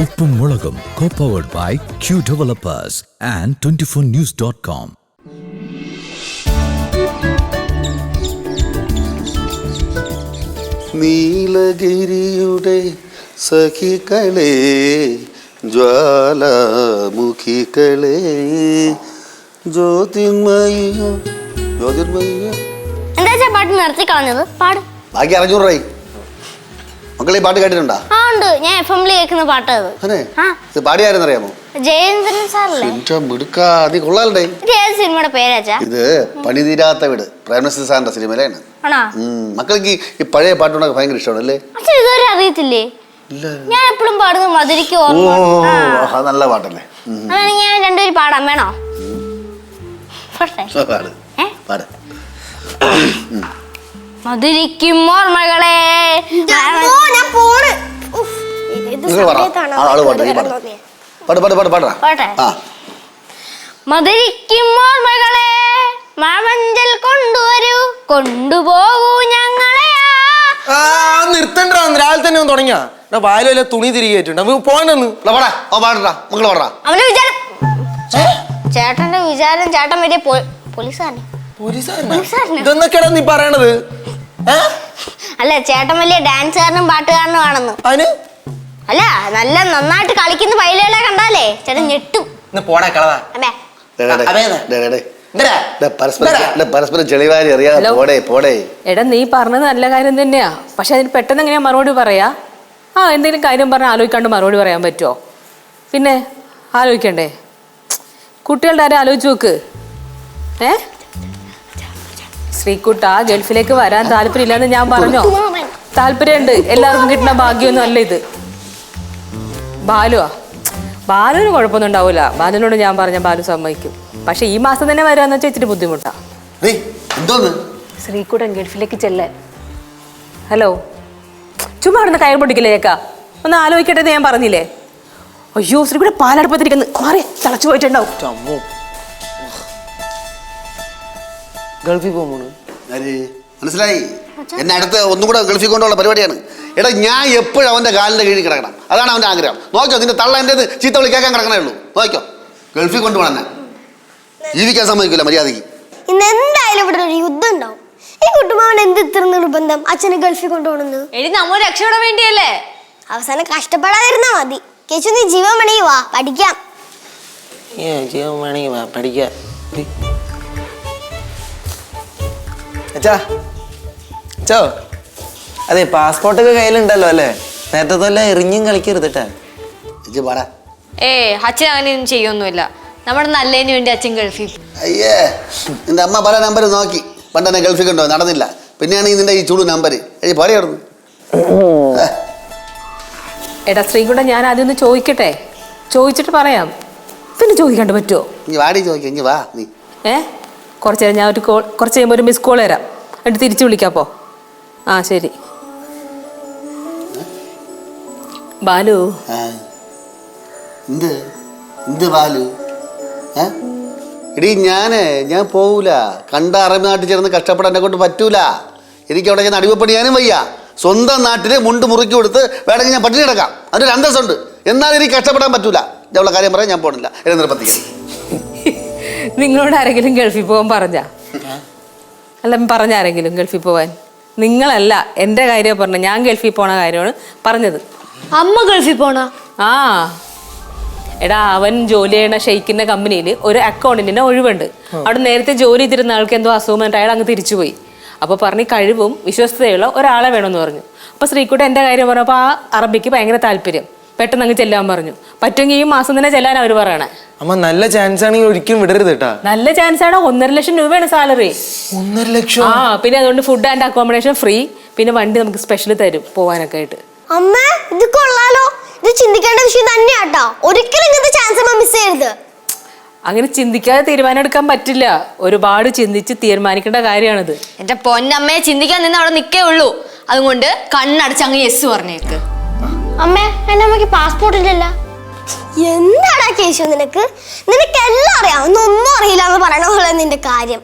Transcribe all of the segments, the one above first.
ഉപ്പും മുളകും co-powered by Q Developers and 24news.com. നീലഗിരിയുടെ സഖികളെ ജ്വാലാമുഖികളെ Jyotirmaya എന്താ പാട്ട് നിർത്തി കളഞ്ഞത്? പാട്. ബാക്കി 600 രൂപ. മക്കളെ പാട്ട് കേട്ടിട്ടുണ്ടോ? ആ ഉണ്ട്, ഞാൻ FM-ൽ കേൾക്കുന്ന പാട്ട് അത്. ഇത് പാടിയാരെന്നറിയാമോ? ജയേന്ദ്രൻ സാറല്ലേ? നീ കൊള്ളാലേ. ഇത് ഏത് സിനിമയുടെ പേരാച്ചാ? ഇത് പണിതീരാത്ത വീട്, പ്രേംനസീർ സാറിന്റെ സിനിമയിലാണ്. മക്കൾക്ക് ഈ പഴയ പാട്ടുണ്ടൊക്കെ ഭയങ്കര ഇഷ്ടമാണല്ലേ? ഇതുവരെ അറിയത്തില്ലേ? ഞാൻ എപ്പോഴും പാടുന്നത് മധുരിക്ക് ഓർമ്മ. നല്ല പാട്ടല്ലേ? അതാണെങ്കിൽ ഞാൻ രണ്ടുപേരും പാടാം, വേണോ? മധുരിക്കും ഓർമ്മകളെ. മധുരിക്കും ഓർമ്മകളെ മാമഞ്ചൽ കൊണ്ടുവരൂ, കൊണ്ടുപോകൂ ഞങ്ങളെ. നിർത്തണ്ട, രാവിലെ തന്നെ ഒന്ന് തുടങ്ങിയ വായിലെ തുണി തിരികെട്ടുണ്ട്. അവന്റെ വിചാരം, ചേട്ടന്റെ വിചാരം ചേട്ടൻ വലിയ പോലീസുകാരൻ. ഇതൊന്നൊക്കെയാ നീ പറയണത്? അല്ല, ചേട്ടൻ വലിയ ഡാൻസുകാരനും പാട്ടുകാരനും ആണെന്ന്. അല്ല, നല്ല നന്നായിട്ട് കളിക്കുന്ന പൈലകളെ കണ്ടാലേ ചേട്ടൻ ഞെട്ടും. എടാ, നീ പറഞ്ഞത് നല്ല കാര്യം തന്നെയാ. പക്ഷെ അതിന് പെട്ടെന്ന് എങ്ങനെയാ മറുപടി പറയാ? എന്തെങ്കിലും കാര്യം പറഞ്ഞാൽ ആലോചിക്കാണ്ട് മറുപടി പറയാൻ പറ്റുമോ? പിന്നെ ആലോചിക്കണ്ടേ? കുട്ടികളുടെ ആരും ആലോചിച്ച് നോക്ക്. ശ്രീകുട്ട ഗൾഫിലേക്ക് വരാൻ താല്പര്യമില്ലെന്ന് ഞാൻ പറഞ്ഞോ? താല്പര്യമുണ്ട്, എല്ലാവർക്കും കിട്ടുന്ന ഭാഗ്യമൊന്നും അല്ല ഇത്. ബാലുവിന് കുഴപ്പമൊന്നും ഉണ്ടാവൂല. ബാലുവിനോട് ഞാൻ പറഞ്ഞ ബാലു സമ്മതിക്കും. പക്ഷെ ഈ മാസം തന്നെ വരാന്ന് വെച്ചാൽ ഇച്ചിരി ബുദ്ധിമുട്ടാ. ശ്രീകുട്ടൻ ഗൾഫിലേക്ക് ചെല്ലാൻ. ഹലോ, ചുമ്മാ അവിടെ കയർ പൊട്ടിക്കില്ലേ ചേക്കാ? ഒന്ന് ആലോചിക്കട്ടെ എന്ന് ഞാൻ പറഞ്ഞില്ലേ? അയ്യോ, ശ്രീകുട്ടൻ പാലടുപ്പത്തിരിക്കുന്നു, മാറി തിളച്ചു പോയിട്ടുണ്ടാവും. ഗൾഫിൽ പോകുമ്പോൾ മനസ്സിലായി? എന്നെ അടുത്ത് ഒന്നും കൂടെ ഗൾഫിൽ കൊണ്ടുള്ള പരിപാടിയാണ്. എടാ, ഞാൻ എപ്പോഴും അവന്റെ കാലിന്റെ കീഴിൽ കിടക്കണം, അതാണ് അവന്റെ ആഗ്രഹം. നോക്കിയോ, നിന്റെ തള്ള എൻ്റെ ചീത്ത വിളി കേൾക്കാൻ കിടക്കണേ ഉള്ളൂ. നോക്കിയോ, ഗൾഫിൽ കൊണ്ടുപോകണം. എന്നെ ജീവിക്കാൻ സമ്മതിക്കില്ല മര്യാദയ്ക്ക്. ഇന്ന് എന്തായാലും ഇവിടെ ഒരു യുദ്ധം ഉണ്ടാവും. ഈ കുട്ടുമാവൻ എന്ത് ഇത്ര നിർബന്ധം അച്ഛനെ ഗൾഫിൽ കൊണ്ടുപോകണമെന്ന്? നമ്മൾ രക്ഷപ്പെടാൻ വേണ്ടിയല്ലേ? അവസാനം കഷ്ടപ്പെടാതിരുന്നാ മതി. കേശു, നീ ജീവൻ വേണമെങ്കിൽ വാ, പഠിക്കാം. അതെ, പാസ്പോർട്ടൊക്കെ കയ്യിലുണ്ടല്ലോ അല്ലേ? നേരത്തെ എറിഞ്ഞും കളിക്കരുത്. അച്ഛൻ അങ്ങനെയൊന്നും ചെയ്യൊന്നുമില്ല. നമ്മുടെ നല്ലതിന് വേണ്ടി അച്ഛൻ ഗൾഫിൽ. അയ്യേ, നിന്റെ അമ്മ പല നമ്പർ നോക്കി പണ്ടെന്നെ ഗൾഫിൽ കൊണ്ടുപോയി, നടന്നില്ല. പിന്നെയാണ് നിന്റെ ഈ ചൂട് നമ്പർ പാടിയായിരുന്നു. എടാ ശ്രീകുട്ട, ഞാൻ ആദ്യം ഒന്ന് ചോദിക്കട്ടെ, ചോദിച്ചിട്ട് പറയാം. പിന്നെ ചോദിക്കാണ്ട് പറ്റുമോ? വാടി ചോദിക്കാം. ഇനി വാ നീ. കുറച്ച് നേരം ഞാൻ കുറച്ച് കഴിയുമ്പോൾ ഒരു മിസ് കോൾ തരാം, എന്നിട്ട് തിരിച്ചു വിളിക്കാപ്പോ. ശരി. ബാലു. എന്ത് ബാലു? എടീ, ഞാൻ പോവൂല. കണ്ട അറബി നാട്ടിൽ ചേർന്ന് കഷ്ടപ്പെടാൻ എന്നെ കൊണ്ട് പറ്റൂല. എനിക്ക് അവിടെ ഞാൻ അടിമപ്പണിയാനും വയ്യ. സ്വന്തം നാട്ടിൽ മുണ്ട് മുറുക്കി കൊടുത്ത് വേണമെങ്കിൽ ഞാൻ പട്ടിണി കിടക്കാം, അതിനൊരു അന്തസ്സുണ്ട്. എന്നാലും എനിക്ക് കഷ്ടപ്പെടാൻ പറ്റൂല. ഞങ്ങളുടെ കാര്യം പറയാൻ ഞാൻ പോണില്ല, എന്നെ നിർബന്ധിക്കും. നിങ്ങളോട് ആരെങ്കിലും ഗൾഫിൽ പോകാൻ പറഞ്ഞ ആരെങ്കിലും ഗൾഫിൽ പോവാൻ? നിങ്ങളല്ല, എൻ്റെ കാര്യം പറഞ്ഞ. ഞാൻ ഗൾഫിൽ പോണ കാര്യമാണ് പറഞ്ഞത്. അമ്മ ഗൾഫിൽ പോണ? എടാ, അവൻ ജോലി ചെയ്യണ ഷെയ്ക്കിന്റെ കമ്പനിയിൽ ഒരു അക്കൗണ്ടന്റിന് ഒഴിവുണ്ട്. അവിടെ നേരത്തെ ജോലി ചെയ്തിരുന്ന ആൾക്ക് എന്തോ അസുഖം വന്നിട്ട് അയാൾ അങ്ങ് തിരിച്ചുപോയി. അപ്പോൾ പറഞ്ഞ് കഴിവും വിശ്വസ്തയുള്ള ഒരാളെ വേണമെന്ന് പറഞ്ഞു. അപ്പോൾ ശ്രീകുട്ട എൻ്റെ കാര്യം പറഞ്ഞപ്പോൾ ആ അറബിക്ക് ഭയങ്കര താല്പര്യം, പെട്ടെന്ന് അങ്ങ് ചെല്ലാൻ പറഞ്ഞു. പറ്റുമെങ്കിൽ ഈ മാസം തന്നെ ചെല്ലാൻ അവർ പറയണേ. അമ്മ, നല്ല ചാൻസ് ആണെങ്കിൽ ഒരിക്കലും വിടരുത് കേട്ടാ. നല്ല ചാൻസ് ആണ്. 1.5 ലക്ഷം രൂപയാണ് സാലറി. 1.5 ലക്ഷം? പിന്നെ അതുകൊണ്ട് ഫുഡ് ആൻഡ് അക്കോമഡേഷൻ ഫ്രീ, പിന്നെ വണ്ടി നമുക്ക് സ്പെഷ്യൽ തരും പോവാനൊക്കെ ആയിട്ട്. അമ്മ, ഇത് കൊള്ളാലോ. ഇത് ചിന്തിക്കേണ്ട വിഷയം തന്നെയാട്ടോ. ഒരിക്കലും ഇങ്ങനത്തെ ചാൻസ് മിസ് ചെയ്യരുത്. അങ്ങനെ ചിന്തിക്കാതെ തീരുമാനം എടുക്കാൻ പറ്റില്ല. ഒരുപാട് ചിന്തിച്ച് തീരുമാനിക്കേണ്ട കാര്യമാണിത്. എന്റെ പൊന്നമ്മയെ ചിന്തിക്കാൻ നിന്ന് അവിടെ നിൽക്കേ ഉള്ളൂ. അതുകൊണ്ട് കണ്ണടച്ച് അങ്ങ് യെസ് പറഞ്ഞേക്ക്. അമ്മേ, എന്റെ അമ്മയ്ക്ക് പാസ്പോർട്ട് ഇല്ലല്ലോ. എന്താടാ കേശു, നിനക്കെല്ലാം അറിയാം, ഒന്നും അറിയില്ല എന്ന് പറയണ പോലെ നിന്റെ കാര്യം.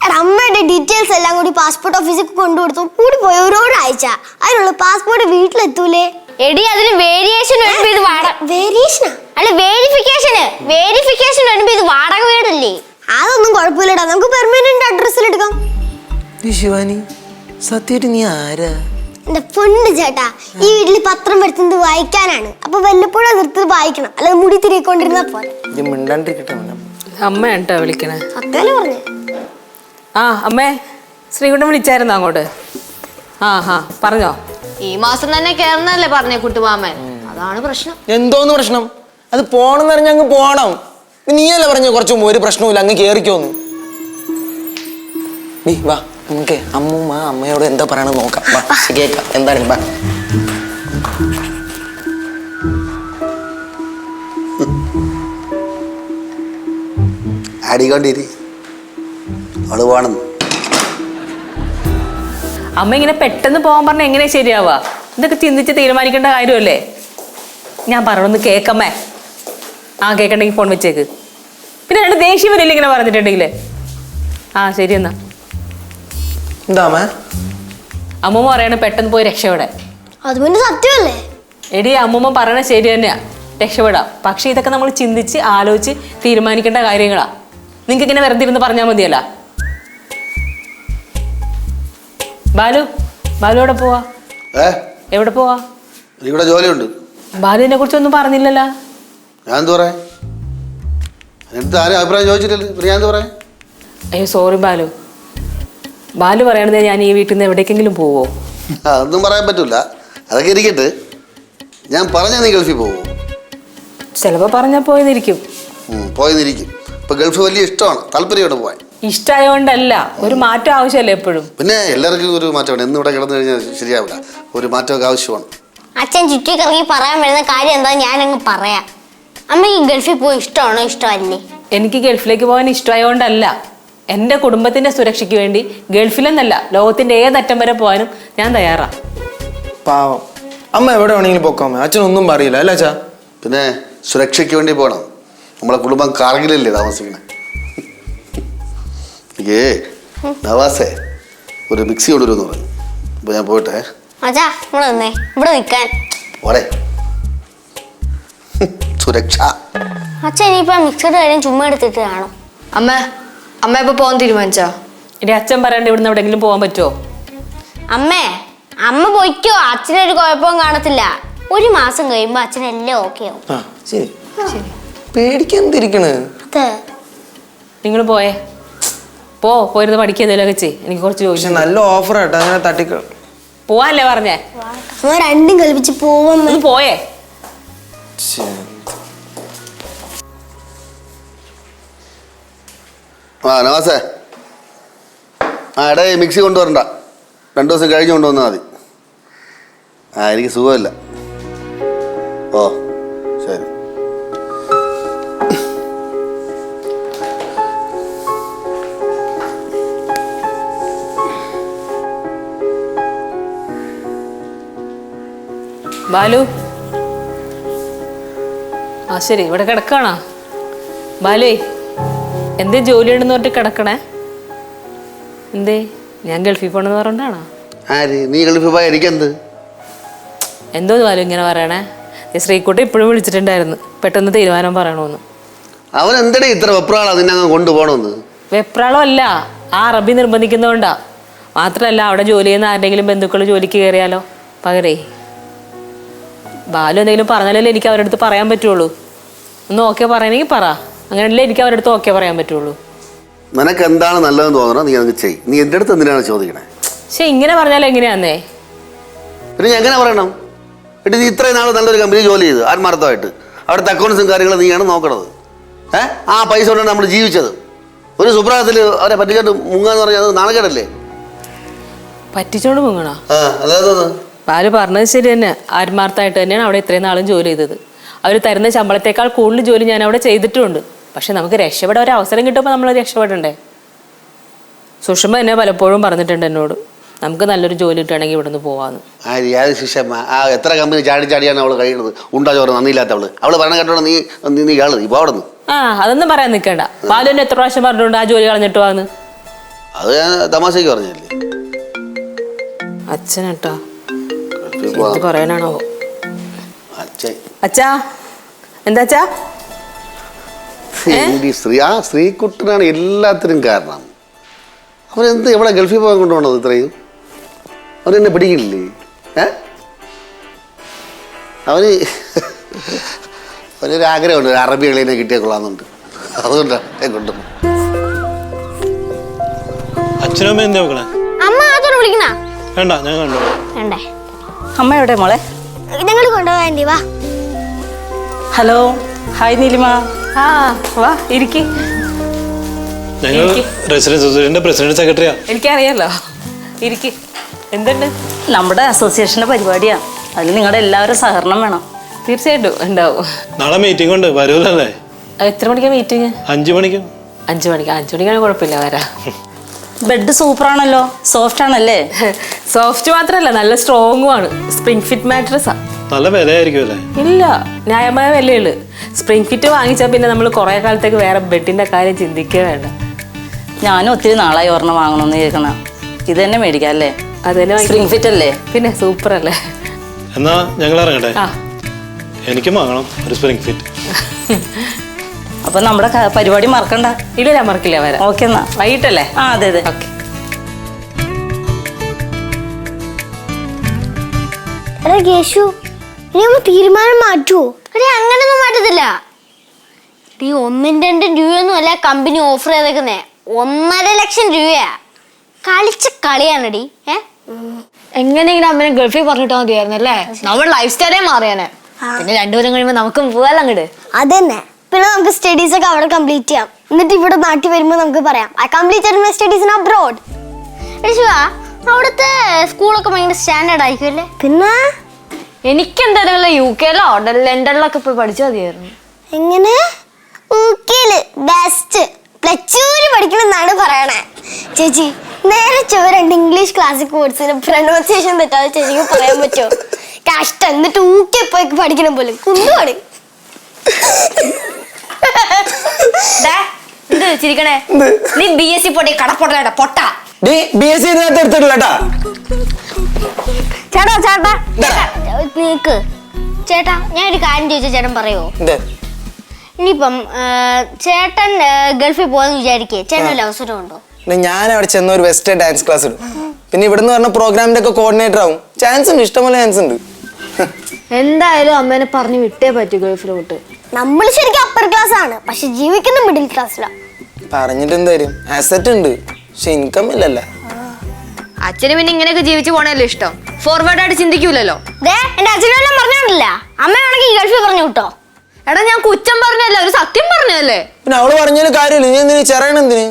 എടാ, അമ്മയുടെ ഡീറ്റെയിൽസ് എല്ലാം കൂടി പാസ്പോർട്ട് ഓഫീസിൽ കൊണ്ടുകൊടുത്തു കൂടി പോയി ഒരാഴ്ച. അതിനുള്ള പാസ്പോർട്ട് വീട്ടിലെത്തൂലേ? എടി, അതിന് വേരിയേഷൻ വെരിഫിക്കേഷനാ? അല്ല വേരിഫിക്കേഷൻ വരുമ്പോ ഇത് വാടക വീടല്ലേ? അതൊന്നും കുഴപ്പമില്ലടാ, നമുക്ക് പെർമനന്റ് അഡ്രസ്സിൽ എടുക്കാം. ശിവാനി സത്യമായിട്ട് നീ ആരാ? എന്റെ പൊണ്ട് ചേട്ടാ, ഈ വീട്ടിൽ പത്രം വരുത്തുന്നത് വായിക്കാനാണ്. അപ്പൊ വല്ലപ്പോഴും നിർത്തി വായിക്കണം, അല്ലാതെ മുടി തിരികൊണ്ടിരുന്നാ പോലെ. മിണ്ടാണ്ടിരിക്കട്ടെ. അമ്മയാണ് കേട്ടോ വിളിക്കണേ. അക്കല്ലേ പറഞ്ഞേ. ആ അമ്മേ, ശ്രീകുട്ടൻ വിളിച്ചായിരുന്നു അങ്ങോട്ട്. ആ പറഞ്ഞോ. ഈ മാസം തന്നെ കേറണല്ലേ പറഞ്ഞേ കുട്ടുമാമൻ. അതാണ് പ്രശ്നം. എന്തോന്ന് പ്രശ്നം? അത് പോണെന്ന് പറഞ്ഞ അങ്ങ് പോണം. നീയല്ലേ പറഞ്ഞു കുറച്ചു മുമ്പ് ഒരു പ്രശ്നമില്ല അങ്ങ് കേറിക്കോന്ന്. നീ വാ, നമുക്ക് അമ്മയോട് എന്താ പറയണത് നോക്കാം. വാ, കേക്കാം എന്താണ്. വാ. അടികൊണ്ടിരി, അവള് പോണെന്ന്. അമ്മ ഇങ്ങനെ പെട്ടെന്ന് പോകാൻ പറഞ്ഞ എങ്ങനെ ശരിയാവാ? ഇതൊക്കെ ചിന്തിച്ച് തീരുമാനിക്കേണ്ട കാര്യമല്ലേ? ഞാൻ പറയണമെന്ന് കേക്കമ്മേ. ആ കേക്കണ്ടെങ്കിൽ ഫോൺ വെച്ചേക്ക്. പിന്നെ രണ്ട് ദേഷ്യം വരില്ല ഇങ്ങനെ പറഞ്ഞിട്ടുണ്ടെങ്കിലേ. ആ ശരി എന്നാ. എന്താ അമ്മൂമ്മ പറയണ പെട്ടെന്ന് പോയി രക്ഷപ്പെടാൻ. അത് പിന്നെ സത്യമല്ലേ? എടി അമ്മൂമ്മ പറയണ ശരി തന്നെയാ, രക്ഷപ്പെടാം. പക്ഷെ ഇതൊക്കെ നമ്മൾ ചിന്തിച്ച് ആലോചിച്ച് തീരുമാനിക്കേണ്ട കാര്യങ്ങളാ. നിങ്ങൾക്ക് ഇങ്ങനെ വെറുതെ ഇരുന്ന് പറഞ്ഞാൽ മതിയല്ല. ബാലു എവിടെ പോവാ? എവിടെ പോവാ? ഇവിടെ ജോലിയുണ്ട്. ബാലുവിനെ കുറിച്ചൊന്നും പറഞ്ഞില്ലല്ലോ. ഞാൻ എന്ത് പറയാ? എന്നിട്ട് ആരും അഭിപ്രായം ചോദിച്ചില്ലല്ലോ. ഞാൻ എന്ത് പറയാ? അയ്യോ സോറി ബാലു പറയണത് ഞാൻ ഈ വീട്ടിൽ നിന്ന് എവിടേക്കെങ്കിലും പോവോ? അതൊന്നും പറയാൻ പറ്റൂല. അതൊക്കെ ഇരിക്കട്ടെ. ഞാൻ പറഞ്ഞാൽ നീ ഗൾഫിൽ പോവോ? ചിലപ്പോൾ പറഞ്ഞാൽ പോയെന്നിരിക്കും. പോയെന്നിരിക്കും. ഇപ്പൊ ഗൾഫ് വലിയ ഇഷ്ടമാണ്, താല്പര്യമാണ് പോവാൻ. ഇഷ്ടമായോണ്ടല്ല, ഒരു മാറ്റം ആവശ്യമല്ലേ എപ്പോഴും. പിന്നെ എല്ലാവർക്കും ഒരു മാറ്റമാണ്. എന്ന് ഇവിടെ കിടന്നു കഴിഞ്ഞാൽ ശരിയാവില്ല. ഒരു മാറ്റമൊക്കെ ആവശ്യമാണ്. അച്ഛൻ ചുറ്റി കറങ്ങി പറയാൻ വരുന്ന കാര്യം എന്താ ഞാനങ്ങ് പറയാം. അമ്മയ്ക്ക് ഗൾഫിൽ പോയി ഇഷ്ടമാണോ ഇഷ്ടമല്ലേ? എനിക്ക് ഗൾഫിലേക്ക് പോകാൻ ഇഷ്ടമായോണ്ടല്ല, എൻ്റെ കുടുംബത്തിന്റെ സുരക്ഷയ്ക്ക് വേണ്ടി ഗൾഫിലെന്നല്ല ലോകത്തിന്റെ ഏതറ്റം വരെ പോകാനും ഞാൻ തയ്യാറാ. പാവം അമ്മ എവിടെ വേണമെങ്കിലും പൊക്കോ. അച്ഛനൊന്നും പറയില്ല അല്ല അച്ഛാ? പിന്നെ സുരക്ഷയ്ക്ക് വേണ്ടി പോകണം. നമ്മളെ കുടുംബം കാർഗിലല്ലേ താമസിക്കണേ. ഏ നവാസേ ഒരു മിക്സി കൊണ്ടുവരുമെന്ന് പറഞ്ഞു. അപ്പൊ ഞാൻ പോയിട്ടെ. അച്ഛാ ഇവിടെ നിന്നേ, ഇവിടെ നിൽക്കാൻ. ഓടെ സുരക്ഷ. അച്ഛൻ ഇനിയിപ്പോ മിക്സഡ് കാര്യം ചുമ്മാ എടുത്തിട്ട് കാണോ? അമ്മ ഇപ്പൊ പോകാൻ തീരുമാനിച്ചോ? എന്റെ അച്ഛൻ പറയാണ്ട് ഇവിടുന്ന് എവിടെയെങ്കിലും പോകാൻ പറ്റുമോ? അമ്മ പോയിക്കോ, അച്ഛനൊരു കുഴപ്പവും കാണത്തില്ല. ഒരു മാസം കഴിയുമ്പോ അച്ഛനെല്ലാം ഓക്കെ ആവും. ശരി പേടിക്കെന്തിരിക്കണ്? നിങ്ങൾ പോയിരുന്ന് പഠിക്കുക എന്തെങ്കിലുമൊക്കെ ചെയ്യ്. എനിക്ക് കുറച്ച് ചോദിച്ചു. നല്ല ഓഫർ ആട്ടോ, അങ്ങനെ തട്ടിക്ക പോവാനല്ലേ പറഞ്ഞേ? രണ്ടും കളിപ്പിച്ച് പോവാൻ പോയേ. നവാസേ എടേ മിക്സി കൊണ്ടുവരണ്ട, 2 ദിവസം കഴിഞ്ഞ് കൊണ്ടുവന്നാൽ മതി. എനിക്ക് സുഖമില്ല. ഓ ശരി. ബാലു ശരി, ഇവിടെ കിടക്കാണോ? ബാലുവേ എന്തേ ജോലിയുണ്ടെന്ന് പറഞ്ഞിട്ട് കിടക്കണേ? എന്തേ ഞാൻ ഗൾഫിൽ പോണെന്ന് പറഞ്ഞോണ്ടാണോ? ആര്? നീ ഗൾഫിൽ പോയാൽ എനിക്കെന്ത്? എന്തോ ബാലു ഇങ്ങനെ പറയണേ? ശ്രീക്കുട്ടി ഇപ്പോഴും വിളിച്ചിട്ടുണ്ടായിരുന്നു പെട്ടെന്ന് തീരുമാനം പറയണമെന്ന്. അവൻ എന്തടേ ഇത്ര വെപ്രാളാ നിന്നെ അങ്ങ് കൊണ്ടുപോകണമെന്ന്? വെപ്രാളം അല്ല, ആ അറബി നിർബന്ധിക്കുന്നതുകൊണ്ടാ. മാത്രമല്ല അവിടെ ജോലി ചെയ്യുന്ന ആരുടെങ്കിലും ബന്ധുക്കൾ ജോലിക്ക് കയറിയാലോ പകരേ. ബാലു എന്തെങ്കിലും പറഞ്ഞാലല്ലേ എനിക്ക് അവരുടെ അടുത്ത് പറയാൻ പറ്റുള്ളൂ. ഒന്ന് ഓക്കെ പറയണമെങ്കിൽ പറ, അങ്ങനെയല്ലേ എനിക്ക് അവരുടെ അടുത്ത് ഓക്കെ പറയാൻ പറ്റുള്ളൂ. നിനക്ക് എന്താണ് നല്ലതെന്ന് തോന്നണം നീ അങ്ങ് ചെയ്യ്. നീ എൻ്റെ അടുത്ത് എന്തിനാണ് ചോദിക്കണേ? പക്ഷെ ഇങ്ങനെ പറഞ്ഞാൽ എങ്ങനെയാന്നേ? പിന്നെ ഞാൻ എങ്ങനെ പറയണം? എട്ടി നീ ഇത്രയും നാൾ നല്ലൊരു കമ്പനി ജോലി ചെയ്ത് ആത്മാർത്ഥമായിട്ട് അവിടുത്തെ അക്കൗണ്ട്സും കാര്യങ്ങളും നീയാണ് നോക്കണത്. ആ പൈസ കൊണ്ടാണ് നമ്മൾ ജീവിച്ചത്. ഒരു സുപ്രഭാതത്തിൽ അവരെ പറ്റിച്ചിട്ട് മുങ്ങാന്ന് പറഞ്ഞാൽ അത് നാണക്കേടല്ലേ? പറ്റിച്ചോണ്ട് മുങ്ങണോ? അതായത് ബാലു പറഞ്ഞത് ശരി തന്നെ. ആത്മാർത്ഥമായിട്ട് തന്നെയാണ് അവിടെ ഇത്രയും നാളും ജോലി ചെയ്തത്. അവർ തരുന്ന ശമ്പളത്തേക്കാൾ കൂടുതൽ ജോലി ഞാൻ അവിടെ ചെയ്തിട്ടുമുണ്ട്. പക്ഷെ നമുക്ക് രക്ഷപ്പെടാൻ ഒരു അവസരം കിട്ടുമ്പോൾ നമ്മൾ രക്ഷപ്പെടണ്ടേ? സുഷമ എന്നെ പലപ്പോഴും പറഞ്ഞിട്ടുണ്ട് എന്നോട്, നമുക്ക് നല്ലൊരു ജോലി കിട്ടുകയാണെങ്കിൽ ഇവിടെ നിന്ന് പോവാന്ന്. സുഷമ എത്ര കമ്പനി ചാടിയാണ് അവള് കഴിയുന്നത്. ഉണ്ടാ ചോറ് നന്ദിയില്ലാത്തവള്. അവള് പറഞ്ഞ കേട്ടോണ്ട് നീ കേള് ഇപ്പൊ അവിടെ നിന്ന്. അതൊന്നും പറയാൻ നിൽക്കണ്ട. ബാലു എന്നെ എത്ര പ്രാവശ്യം പറഞ്ഞിട്ടുണ്ട് ആ ജോലി കളഞ്ഞിട്ട് വാന്ന്. അത് ഞാൻ തമാശക്ക് പറഞ്ഞല്ലേ. അച്ഛനട്ടാ പറയാനാണോ? അച്ഛാ എന്താച്ചാ ശ്രീകുട്ടനാണ് എല്ലാത്തിനും കാരണം. അവനെന്ത് എവിടെ ഗൾഫിൽ പോകാൻ കൊണ്ടുപോകണത് ഇത്രയും? അവനെന്നെ പിടിക്കില്ലേ? അവനൊരു ആഗ്രഹമുണ്ട്, ഒരു അറബി കളിനെ കിട്ടിയാൽ കൊള്ളാമെന്നുണ്ട്. അതുകൊണ്ടാണ് കൊണ്ടു. അച്ഛനമ്മ എന്താ നോക്കണേ? അമ്മ അതോടെ വിളിക്കണ വേണ്ട, ഞാൻ കണ്ടു. വേണ്ടേ? അമ്മ എവിടെ മോളെ? ഞങ്ങൾ കൊണ്ടുപോകാൻ വാ. ഹലോ, ഹായ് നീലിമ. ആ വാ ഇരിക്കി. ഞങ്ങൾ റെസിഡൻസ് സൊസൈറ്റിന്റെ പ്രസിഡന്റ് സെക്രട്ടറിയാ. എനിക്കറിയാലോ, ഇരിക്കി. എന്തുണ്ട്? നമ്മുടെ അസോസിയേഷന്റെ പരിപാടിയാ, അതിൽ നിങ്ങളുടെ എല്ലാവരും സഹകരണം വേണം. തീർച്ചയായിട്ടും ഉണ്ടാവും. നാളെ മീറ്റിംഗ് ഉണ്ട്, വരൂലല്ലേ? എത്ര മണിക്കാ മീറ്റിംഗ്? 5 മണിക്കും. 5 മണിക്ക്. 5 മണിക്കാണ് കുഴപ്പമില്ല, വരാ. ബെഡ് സൂപ്പറാണല്ലോ, സോഫ്റ്റ് ആണല്ലേ? സോഫ്റ്റ് മാത്രല്ല, നല്ല സ്ട്രോങ്ങും ആണ്. സ്പ്രിംഗ് ഫിറ്റ് മാട്രസാ. നല്ല വിലയായിരിക്കും അല്ലേ? ഇല്ല, ന്യായമായ വിലയുള്ളു. സ്പ്രിംഗ് ഫിറ്റ് വാങ്ങിച്ചാൽ പിന്നെ നമ്മൾ കുറെ കാലത്തേക്ക് വേറെ ബെഡിന്റെ കാര്യം ചിന്തിക്കുക വേണ്ട. ഞാനും ഒത്തിരി നാളായി ഒരെണ്ണം വാങ്ങണമെന്ന് കേൾക്കണം. ഇത് തന്നെ മേടിക്കാം അല്ലേ? അതന്നെ സ്പ്രിംഗ് ഫിറ്റ് അല്ലേ? പിന്നെ സൂപ്പർ അല്ലേ? എന്നാ ഞങ്ങൾ ഇറങ്ങട്ടെ. ആ, എനിക്കും വാങ്ങണം ഒരു സ്പ്രിംഗ് ഫിറ്റ്. അപ്പൊ നമ്മുടെ പരിപാടി മറക്കണ്ട. ഇല്ല, ഞാൻ മറക്കില്ല, വരാം. ഓക്കെ എന്നാ വൈകിട്ടല്ലേ? ആ അതെ അതെ. ഓക്കെ. എടാ കേശു, ഇനി നമ്മൾ തീരുമാനം മാറ്റുവോ? എടീ, അങ്ങനൊന്നും മാറ്റത്തില്ല. ഈ 1-2 രൂപയൊന്നും അല്ല കമ്പനി ഓഫർ ചെയ്തേക്കുന്നേ. 1.5 ലക്ഷം രൂപയാ. കളിച്ച കളിയാണടി. എങ്ങനെയെങ്കിലും അമ്മനെ ഗൾഫിൽ പറഞ്ഞിട്ടാ മതിയായിരുന്നല്ലേ? നമ്മുടെ ലൈഫ് സ്റ്റൈലേ മാറിയാനെ. പിന്നെ 2 കൊല്ലം കഴിയുമ്പോ നമുക്കും പോവാല്ലോ അങ്ങോട്ട്. അതന്നെ. പിന്നെ നമുക്ക് സ്റ്റഡീസ് ഒക്കെ അവിടെ കംപ്ലീറ്റ് ചെയ്യാം. എന്നിട്ട് ഇവിടെ നാട്ടിൽ വരുമ്പോൾ നമുക്ക് പറയാം I completed my studies in abroad. എടി ശിവ, അവിടുത്തെ സ്കൂളൊക്കെ ഭയങ്കര സ്റ്റാൻഡേർഡ് ആയിരിക്കുമല്ലേ? പിന്നെ എനിക്ക് എന്തായാലും UK-ലോ ലണ്ടനിലൊക്കെ പോയി പഠിച്ചാൽ മതിയായിരുന്നു. എങ്ങനെ? ഊക്കയില് ബെസ്റ്റ് പ്ലച്ചൂര് പഠിക്കണമെന്നാണ് പറയണേ. ചേച്ചി, നേരെ ചുവരുണ്ട് ഇംഗ്ലീഷ് ക്ലാസിക് കോഴ്സിന് പ്രൊനൗൺസിയേഷൻ തെറ്റാതെ ചേച്ചിക്ക് പറയാൻ പറ്റുമോ? കഷ്ടം. എന്നിട്ട് ഊക്കെ പോയി പഠിക്കണം പോലും കുന്നുമാണ്. എന്ത് ചിരിക്കണേ? നീ BSc പൊട്ടി കടപ്പൊട്ട പൊട്ട. BSc എടുത്തിട്ടില്ലട്ടാ. ചേട്ടാ ചേട്ടാ നീക്ക്. ചേട്ടാ, ഞാൻ ഒരു കാര്യം ചോദിച്ചാൽ ചേട്ടൻ പറയുമോ? ഇനിയിപ്പം ചേട്ടൻ ഗൾഫിൽ പോകാന്ന് വിചാരിക്കേ, ചേട്ടൻ വല്ല അവസരമുണ്ടോ? ഞാൻ അവിടെ ചെന്ന ഒരു വെസ്റ്റേൺ ഡാൻസ് ക്ലാസ് ഇടും. പിന്നെ ഇവിടുന്ന് പറഞ്ഞ പ്രോഗ്രാമിന്റെ ഒക്കെ കോർഡിനേറ്റർ ആവും. ചാൻസ് ഉണ്ട്, ഇഷ്ടംപോലെ ചാൻസ് ഉണ്ട്. എന്തായാലും അമ്മേനെ പറഞ്ഞു വിട്ടേ പറ്റൂ ഗൾഫിലോട്ട്. നമ്മൾ ശരിക്കും അപ്പർ ക്ലാസ് ആണ്, പക്ഷെ ജീവിക്കുന്ന മിഡിൽ ക്ലാസ്സിലാണ്. പറഞ്ഞിട്ട് എന്തായാലും ആസറ്റ് ഉണ്ട്, പക്ഷെ ഇൻകം ഇല്ലല്ലോ. അച്ഛന് പിന്നെ ഇങ്ങനെയൊക്കെ ജീവിച്ചു പോണല്ലോ ഇഷ്ടം. ഫോർവേഡ് ആയിട്ട് ചിന്തിക്കൂലല്ലോ. എന്റെ അച്ഛനെല്ലാം പറഞ്ഞിട്ടില്ല. അമ്മയാണെങ്കിൽ ഗൾഫിൽ പറഞ്ഞു വിട്ടോ. എടാ, ഞാൻ കുറ്റം പറഞ്ഞല്ലേ, ഒരു സത്യം പറഞ്ഞല്ലേ. പിന്നെ അവള് പറഞ്ഞാലും കാര്യമില്ല, നീ എന്തിനു ചെറിയണം എന്തിന്?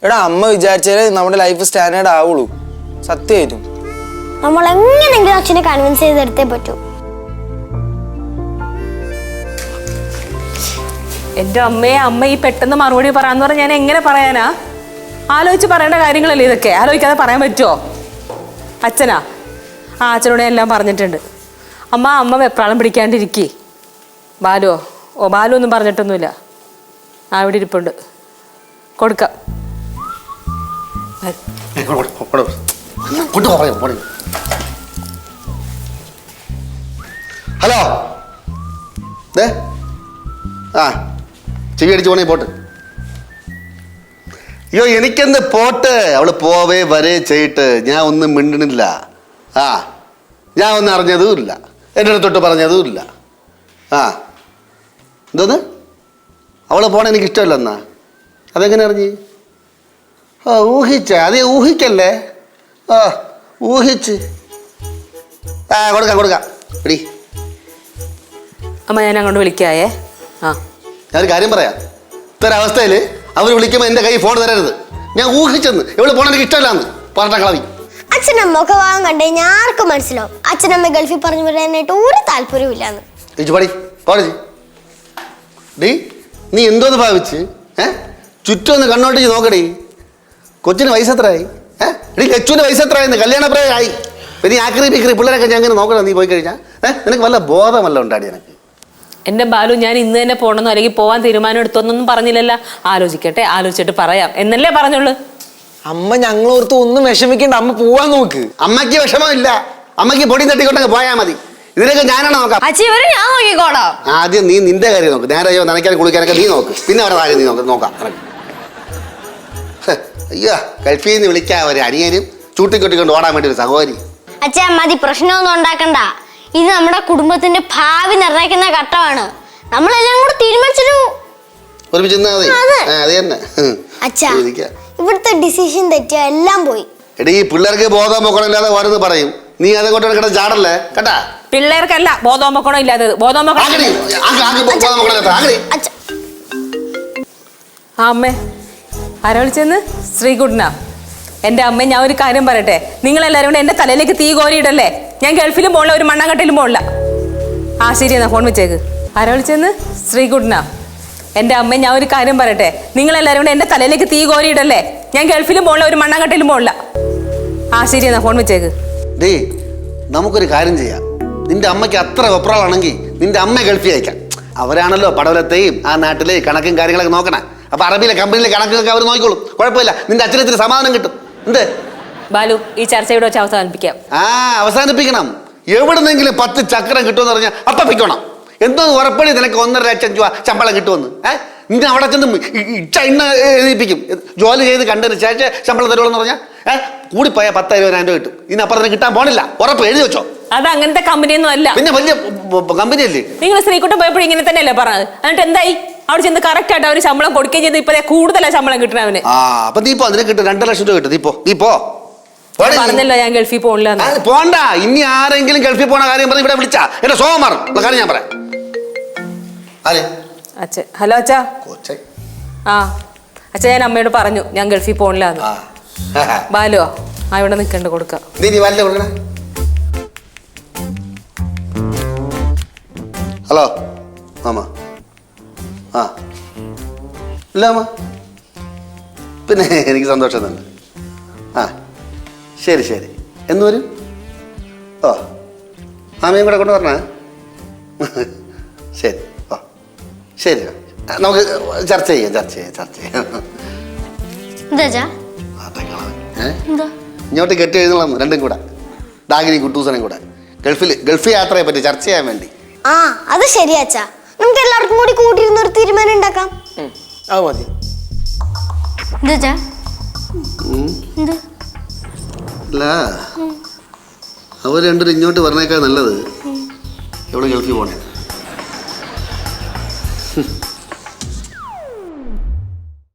എടാ, അമ്മ വിചാരിച്ചാലേ നമ്മുടെ ലൈഫ് സ്റ്റാൻഡേർഡ് ആവുള്ളൂ. സത്യമായിട്ടും നമ്മൾ എങ്ങനെയെങ്കിലും അച്ഛനെ കൺവിൻസ് ചെയ്തെടുത്തേ പറ്റൂ. എന്റെ അമ്മയെ അമ്മ ഈ പെട്ടെന്ന് മറുപടി പറയാന്ന് പറഞ്ഞാൽ ഞാൻ എങ്ങനെ പറയാനാ? ആലോചിച്ച് പറയേണ്ട കാര്യങ്ങളല്ലേ ഇതൊക്കെ. ആലോചിക്കാതെ പറയാൻ പറ്റുമോ? അച്ഛനാ? ആ, അച്ഛനോട് ഞാൻ എല്ലാം പറഞ്ഞിട്ടുണ്ട്. അമ്മ വെപ്രാളം പിടിക്കാണ്ടിരിക്കേ. ബാലുവോ? ഓ, ബാലു ഒന്നും പറഞ്ഞിട്ടൊന്നുമില്ല. ആ, ഇവിടെ ഇരിപ്പുണ്ട്, കൊടുക്കാം. ഹലോ, ആ ചെവി അടിച്ചു പോണേ പോട്ട്. അയ്യോ, എനിക്കെന്ത് പോട്ട്. അവള് പോവേ വരേ ചെയ്തിട്ട് ഞാൻ ഒന്നും മിണ്ടണില്ല. ആ, ഞാൻ ഒന്നും അറിഞ്ഞതും ഇല്ല, എൻ്റെ അടുത്തോട്ട് പറഞ്ഞതും ഇല്ല. ആ, എന്തോന്ന്? അവള് പോണ എനിക്ക് ഇഷ്ടമല്ല. എന്നാ അതെങ്ങനെ അറിഞ്ഞ്? ആ, അതേ ഊഹിക്കല്ലേ. ആ, ഊഹിച്ച്. ആ, കൊടുക്കാം എടി. അമ്മ, ഞാൻ അങ്ങോട്ട് വിളിക്കായേ. ആ, ഞാനൊരു കാര്യം പറയാം. ഇത്തരം അവസ്ഥയിൽ അവർ വിളിക്കുമ്പോൾ എൻ്റെ കൈ ഫോൺ തരരുത്. ഞാൻ ഊഹിച്ചെന്ന് എവിടെ പോകണം എനിക്ക് ഇഷ്ടമല്ലാന്ന് പറഞ്ഞ കളവി. അച്ഛനമ്മ ഒക്കെ ഭാഗം കണ്ടേ ഞാൻ ആർക്കും മനസ്സിലാവും അച്ഛനമ്മ ഗൾഫിൽ പറഞ്ഞു വിടാനായിട്ട് ഒരു താല്പര്യവും ഇല്ലാന്ന്. ഡീ, നീ എന്തോന്ന് ഭാവിച്ച്? ചുറ്റും ഒന്ന് കണ്ണോട്ട് നോക്കടി. കൊച്ചിന് വയസ്സെത്രയായി? എടി, ലച്ചുവിന് വയസ്സെത്രയായിരുന്നു? കല്യാണപ്രായമായി. പിന്നെ ആക്രി ബിക്രി പിള്ളേരൊക്കെ ഞാൻ അങ്ങനെ നോക്കണം. നീ പോയി കഴിഞ്ഞാൽ നിനക്ക് വല്ല ബോധമല്ല ഉണ്ടാടി എനിക്ക്. എൻ്റെ ബാലു, ഞാൻ ഇന്ന് തന്നെ പോകണമെന്നോ അല്ലെങ്കിൽ പോകാൻ തീരുമാനം എടുത്തോന്നൊന്നും പറഞ്ഞില്ലല്ലോ. ആലോചിച്ചിട്ട് പറയാം എന്നല്ലേ പറഞ്ഞുള്ളൂ. അമ്മ ഞങ്ങളോർത്ത് ഒന്നും വിഷമിക്കണ്ട, അമ്മ പോവാൻ നോക്ക്. അമ്മയ്ക്ക് വിഷമമില്ല, അമ്മയ്ക്ക് പൊടി തട്ടിക്കൊണ്ടങ്ങ് പോയാൽ മതി. ഇതിനൊക്കെ ഞാനാണ് നോക്കാം. അച്ഛ ഇവരെ ഞാൻ നോക്കിക്കോടാ. ആദ്യം നീ നിന്റെ കാര്യം നോക്ക്. നേരെ നനയ്ക്കാൻ കുളിക്കാനൊക്കെ നീ നോക്ക്. പിന്നെ അവരുടെ കാര്യം നീ നോക്കാം. അയ്യോ, ഗൾഫിൽ നിന്ന് വിളിക്കാൻ ഒരു അനിയനും ചൂട്ടിക്കൊട്ടിക്കൊണ്ട് ഓടാൻ വേണ്ടി ഒരു സഹോദരി. അച്ഛാ മതി, പ്രശ്നമൊന്നും ഉണ്ടാക്കണ്ട. ഇത് നമ്മുടെ കുടുംബത്തിന്റെ ഭാവി നിർണ്ണയിക്കുന്ന ഘട്ടമാണ്. നമ്മളെല്ലാം കൂടെ തീരുമാനിച്ചു ഒരുമിച്ച് അത് തന്നെ. അച്ഛാ ഇവിടുത്തെ ഡിസിഷൻ തെറ്റിയ എല്ലാം പോയി. എടീ, ഈ പിള്ളേർക്ക് ബോധം പൊക്കണില്ലാതെ ഓരോന്ന് പറയും. നീ അതുകൊണ്ട് കിടന്ന് ചാടല്ലേ കേട്ടാ. പിള്ളേർക്കല്ല ബോധോമക്കണോ ഇല്ലാത്തത്. ആ അമ്മേ, ആരാ വിളിച്ചെന്ന്? ശ്രീകുട്ടനാ. എൻ്റെ അമ്മ, ഞാൻ ഒരു കാര്യം പറയട്ടെ. നിങ്ങളെല്ലാവരും കൂടെ എൻ്റെ തലയിലേക്ക് തീ കോരിയിടല്ലേ. ഞാൻ ഗൾഫിലും പോകില്ല, ഒരു മണ്ണാങ്കട്ടയിലും പോകില്ല. ആ ശരി, എന്നാ ഫോൺ വെച്ചേക്ക്. ആരാ വിളിച്ചെന്ന്? ശ്രീകുട്ടനാ. എൻ്റെ അമ്മ, ഞാൻ ഒരു കാര്യം പറയട്ടെ. നിങ്ങളെല്ലാവരും കൂടെ എൻ്റെ തലയിലേക്ക് തീ കോരിയിടല്ലേ. ഞാൻ ഗൾഫിലും പോകില്ല, ഒരു മണ്ണാങ്കട്ടയിലും പോകില്ല. ആ ശരി, എന്നാ ഫോൺ വെച്ചേക്ക്. ഡേ, നമുക്കൊരു കാര്യം ചെയ്യാം. നിന്റെ അമ്മയ്ക്ക് അത്ര വെപ്രാളാണെങ്കിൽ നിന്റെ അമ്മ ഗൾഫിൽ അയക്കാം. അവരാണല്ലോ പടവലത്തെയും ആ നാട്ടിലെ കണക്കും കാര്യങ്ങളൊക്കെ നോക്കണേ. അപ്പൊ അറബിയിലെ കമ്പനിയിലെ കണക്കൊക്കെ അവർ നോക്കിക്കോളും. കുഴപ്പമില്ല, നിന്റെ അച്ഛനത്തിന് സമാധാനം കിട്ടും. എന്ത് ബാലു, ഈ ചർച്ച ഇവിടെ വെച്ച് അവസാനിപ്പിക്കാം. അവസാനിപ്പിക്കണം. എവിടുന്നെങ്കിലും 10 ചക്രം കിട്ടുമെന്ന് പറഞ്ഞാൽ അപ്പം പിക്കണം. എന്തോ ഉറപ്പടി നിനക്ക് 1.5 ലക്ഷം രൂപ ശമ്പളം കിട്ടുമെന്ന്. നിന്നെ അവിടെ ചെന്ന് ഇണ്ണ എഴുതിപ്പിക്കും. ജോലി ചെയ്ത് കണ്ടതിന് ശേഷം ശമ്പളം തരുമെന്ന് പറഞ്ഞാൽ കൂടിപ്പോയാൽ 10,000 രൂപ കിട്ടും. ഇതിനപ്പുറത്തിന് കിട്ടാൻ പോണില്ല. ഉറപ്പ് എഴുതി വെച്ചോ. അത് അങ്ങനത്തെ കമ്പനിയൊന്നും അല്ല. പിന്നെ വലിയ കമ്പനിയല്ലേ. നിങ്ങൾ ശ്രീകുട്ടൻ പോയപ്പോഴും ഇങ്ങനെ തന്നെയല്ലേ പറഞ്ഞത്? എന്നിട്ട് എന്തായി? അവിടെ ചെന്ന് കറക്റ്റ് ആയിട്ട് അവര് ശമ്പളം കൊടുക്കുകയും ചെയ്ത് ഇപ്പൊ കൂടുതലാണ് ശമ്പളം കിട്ടണ അവന്. അപ്പൊ നീ പോ, അതിനെ കിട്ടും 2 ലക്ഷം രൂപ കിട്ടും. നീ പോ. പറഞ്ഞല്ലോ ഞാൻ ഗൾഫിൽ പോണില്ല. പോണ്ട. ഇനി ആരെങ്കിലും ഗൾഫിൽ പോണ കാര്യം പറഞ്ഞ് ഇവിടെ വിളിച്ചാ എന്റെ സോമം മാറും. കാര്യം ഞാൻ പറയാം. അച്ഛൻ, ഹലോ അച്ഛാ. ആ അച്ഛാ, ഞാൻ അമ്മയോട് പറഞ്ഞു ഞാൻ ഗൾഫിൽ പോണില്ലാന്ന്. ബാലുവോ? ആ ഇവിടെ നിൽക്കണ്ട് കൊടുക്കാം. Hello mama. ഇല്ല അമ്മ, പിന്നെ എനിക്ക് സന്തോഷം തന്നെ. ശരി ശരി. എന്ന് വരും? മാമയും കൂടെ കൊണ്ട് പറഞ്ഞേ. ശരി. ശരി, നമുക്ക് ചർച്ച ചെയ്യാം. ഇങ്ങോട്ട് കെട്ടി എഴുന്നള്ളം രണ്ടും കൂടെ, ഡാഗിനി കുട്ടൂസനും കൂടെ ഗൾഫ് യാത്രയെ പറ്റി ചർച്ച ചെയ്യാൻ വേണ്ടി. അത് ശരിയാച്ചാ. നമുക്ക് എല്ലാവർക്കും കൂടി കൂട്ടിയിരുന്ന ഒരു തീരുമാനം ഉണ്ടാക്കാം. അത് മതി. അല്ല, അവർ രണ്ടും ഇങ്ങോട്ട് പറഞ്ഞേക്കാൾ നല്ലത് എവിടെ ഗൾഫിൽ പോണേ.